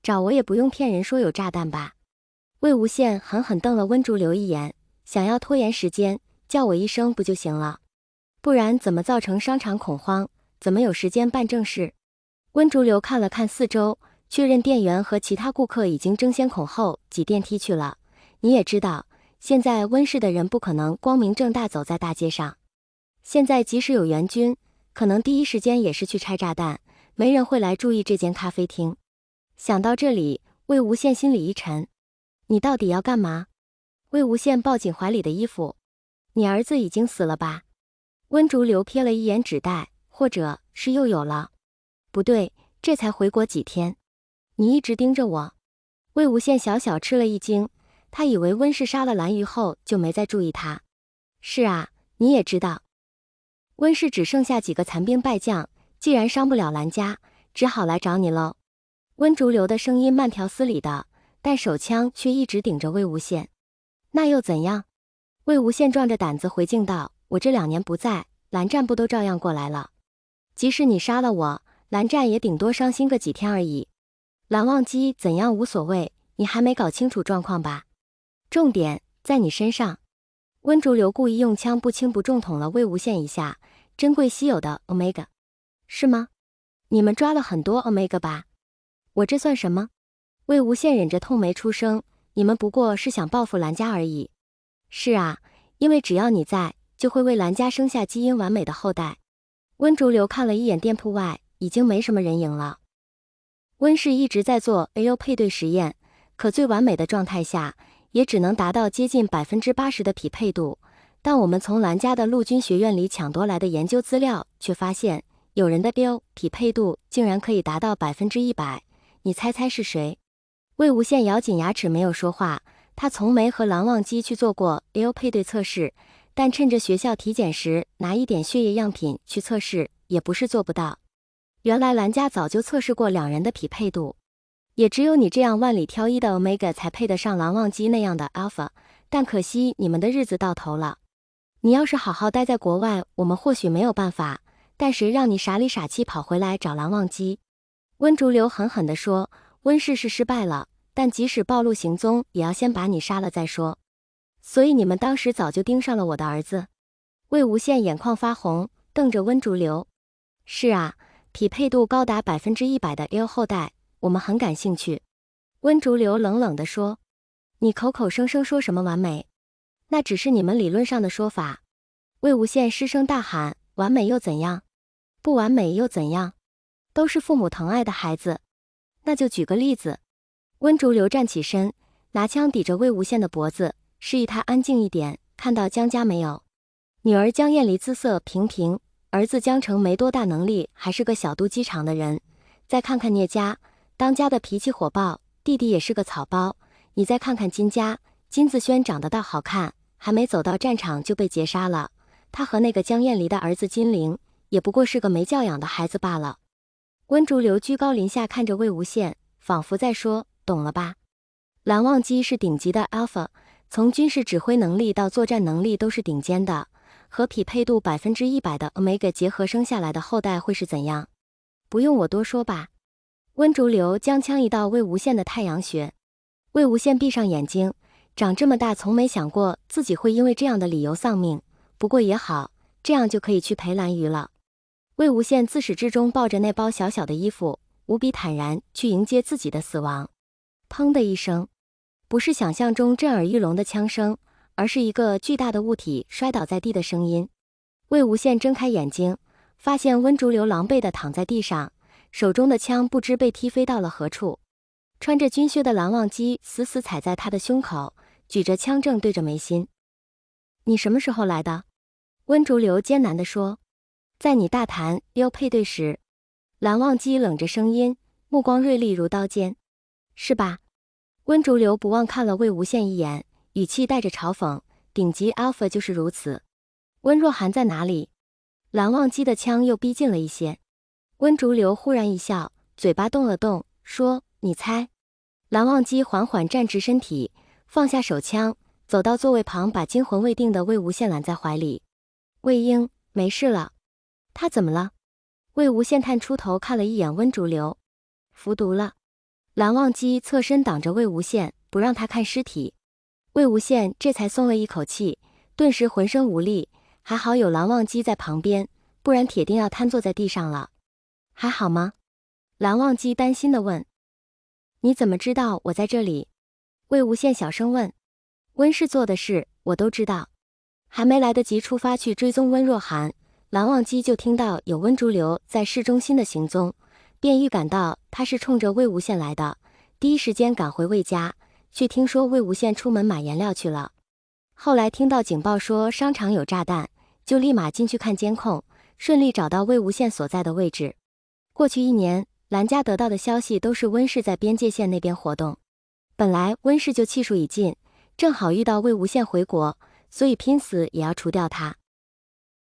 找我也不用骗人说有炸弹吧。魏无羡狠狠瞪了温竹流一眼，想要拖延时间，叫我一声不就行了？不然怎么造成商场恐慌？怎么有时间办正事？温竹流看了看四周，确认店员和其他顾客已经争先恐后挤电梯去了。你也知道，现在温氏的人不可能光明正大走在大街上。现在即使有援军，可能第一时间也是去拆炸弹，没人会来注意这间咖啡厅。想到这里，魏无羡心里一沉。你到底要干嘛？魏无羡抱紧怀里的衣服。你儿子已经死了吧？温竹流瞥了一眼纸袋，或者是又有了。不对，这才回国几天。你一直盯着我。魏无羡小小吃了一惊，他以为温氏杀了蓝鱼后就没再注意他。是啊，你也知道，温氏只剩下几个残兵败将，既然伤不了蓝家，只好来找你喽。温竹流的声音慢条斯理的，但手枪却一直顶着魏无羡。那又怎样？魏无羡壮着胆子回敬道：我这2年不在，蓝湛不都照样过来了？即使你杀了我，蓝湛也顶多伤心个几天而已。蓝忘机怎样无所谓，你还没搞清楚状况吧？重点在你身上。温竹流故意用枪不轻不重捅了魏无羡一下，珍贵稀有的 Omega。是吗？你们抓了很多 Omega 吧？我这算什么？魏无羡忍着痛没出声，你们不过是想报复蓝家而已。是啊，因为只要你在，就会为蓝家生下基因完美的后代。温竹流看了一眼店铺外，已经没什么人影了。温氏一直在做 AO 配对实验，可最完美的状态下，也只能达到接近80%的匹配度。但我们从蓝家的陆军学院里抢夺来的研究资料，却发现有人的 AO 匹配度竟然可以达到100%。你猜猜是谁？魏无羡咬紧牙齿没有说话，他从没和蓝忘机去做过 AO 配对测试，但趁着学校体检时拿一点血液样品去测试，也不是做不到。原来蓝家早就测试过2人的匹配度，也只有你这样万里挑一的 Omega 才配得上蓝忘机那样的 Alpha， 但可惜你们的日子到头了。你要是好好待在国外，我们或许没有办法，但谁让你傻里傻气跑回来找蓝忘机？温竹流狠狠地说，温氏是失败了，但即使暴露行踪，也要先把你杀了再说。所以你们当时早就盯上了我的儿子。魏无羡眼眶发红，瞪着温竹流。是啊，匹配度高达100%的 AO 后代，我们很感兴趣。温竹流冷冷地说，你口口声声说什么完美？那只是你们理论上的说法。魏无羡失声大喊，完美又怎样？不完美又怎样？都是父母疼爱的孩子。那就举个例子。温竹流站起身，拿枪抵着魏无羡的脖子，示意他安静一点。看到江家没有？女儿江燕离姿色平平，儿子江澄没多大能力，还是个小肚鸡肠的人。再看看聂家，当家的脾气火爆，弟弟也是个草包。你再看看金家，金子轩长得倒好看，还没走到战场就被劫杀了。他和那个江燕离的儿子金陵，也不过是个没教养的孩子罢了。温竹流居高临下看着魏无羡，仿佛在说，懂了吧？蓝忘机是顶级的 Alpha， 从军事指挥能力到作战能力都是顶尖的，和匹配度100%的 Omega 结合生下来的后代会是怎样？不用我多说吧。温竹流将枪移到魏无羡的太阳穴。魏无羡闭上眼睛，长这么大从没想过自己会因为这样的理由丧命，不过也好，这样就可以去陪蓝鱼了。魏无羡自始至终抱着那包小小的衣服，无比坦然去迎接自己的死亡。砰的一声，不是想象中震耳欲聋的枪声，而是一个巨大的物体摔倒在地的声音。魏无羡睁开眼睛，发现温竹流狼狈地躺在地上，手中的枪不知被踢飞到了何处。穿着军靴的蓝忘机死死踩在他的胸口，举着枪正对着眉心。你什么时候来的？温竹流艰难地说。在你大谈要配对时。蓝忘机冷着声音，目光锐利如刀尖。是吧？温竹流不忘看了魏无羡一眼，语气带着嘲讽，顶级 Alpha 就是如此。温若寒在哪里？蓝忘机的枪又逼近了一些。温竹流忽然一笑，嘴巴动了动，说，你猜。蓝忘机缓缓站直身体，放下手枪，走到座位旁，把惊魂未定的魏无羡揽在怀里。魏婴，没事了。他怎么了？魏无羡探出头看了一眼温竹流。服毒了。蓝忘机侧身挡着魏无羡，不让他看尸体。魏无羡这才松了一口气，顿时浑身无力，还好有蓝忘机在旁边，不然铁定要瘫坐在地上了。还好吗？蓝忘机担心地问。你怎么知道我在这里？魏无羡小声问。温氏做的事，我都知道。还没来得及出发去追踪温若寒，蓝忘机就听到有温竹流在市中心的行踪，便预感到他是冲着魏无羡来的，第一时间赶回魏家，却听说魏无羡出门买颜料去了。后来听到警报说商场有炸弹，就立马进去看监控，顺利找到魏无羡所在的位置。过去1年，蓝家得到的消息都是温氏在边界线那边活动。本来温氏就气数已尽，正好遇到魏无羡回国，所以拼死也要除掉他。